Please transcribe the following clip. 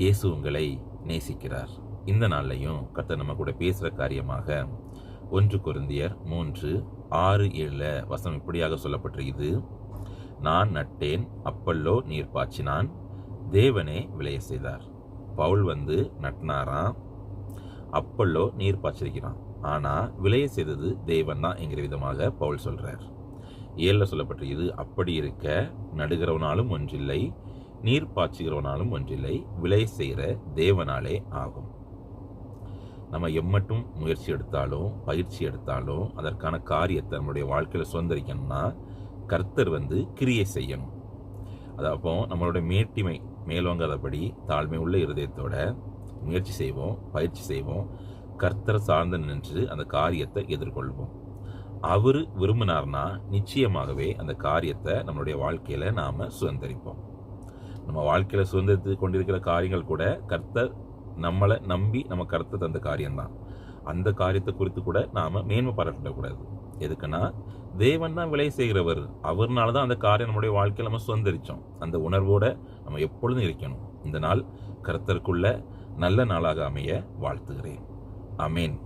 இயேசு உங்களை நேசிக்கிறார். இந்த நாள்லையும் கர்த்தர் நம்ம கூட பேசுகிற காரியமாக 1 கொரிந்தியர் 3:6-7 வசனம் இப்படியாக சொல்லப்பட்டிருக்குது. நான் நட்டேன், அப்பல்லோ நீர் பாய்ச்சினான், தேவனே விளைய செய்தார். பவுல் நட்டினாராம், அப்பல்லோ நீர் பாய்ச்சிருக்கிறான், ஆனால் விளைய செய்தது தேவன் தான் என்கிற விதமாக பவுல் சொல்கிறார். 7 சொல்லப்பட்டிருக்குது, அப்படி இருக்க நடுகிறவனாலும் ஒன்றில்லை, நீர் பாய்ச்சுகிறவனாலும் ஒன்றில்லை, விளை செய்கிற தேவனாலே ஆகும். நம்ம எம்மட்டும் முயற்சி எடுத்தாலும் பயிற்சி எடுத்தாலும் அதற்கான காரியத்தை நம்மளுடைய வாழ்க்கையில் சுதந்திரிக்கணும்னா கர்த்தர் கிரியை செய்யணும். அது அப்போ நம்மளுடைய மேட்டிமை மேலோங்காதபடி தாழ்மை உள்ள இருதயத்தோட முயற்சி செய்வோம், பயிற்சி செய்வோம், கர்த்தர் சார்ந்து நின்று அந்த காரியத்தை எதிர்கொள்வோம். அவர் விரும்பினார்னா நிச்சயமாகவே அந்த காரியத்தை நம்மளுடைய வாழ்க்கையில் நாம் சுதந்திரிப்போம். நம்ம வாழ்க்கையில் சுதந்திரித்து கொண்டிருக்கிற காரியங்கள் கூட கர்த்தர் நம்மளை நம்பி நம்ம கர்த்தர் தந்த காரியம்தான். அந்த காரியத்தை குறித்து கூட நாம் மேன்மை பாராட்டக்கூடாது. எதுக்குன்னா தேவன் தான் விளை செய்கிறவர், அவர்னால தான் அந்த காரியம் நம்முடைய வாழ்க்கையில் நம்ம சுதந்திரித்தோம். அந்த உணர்வோடு நம்ம எப்பொழுதும் இருக்கணும். இந்த நாள் கர்த்தருக்குள்ள நல்ல நாளாக அமைய வாழ்த்துகிறேன். ஆமேன்.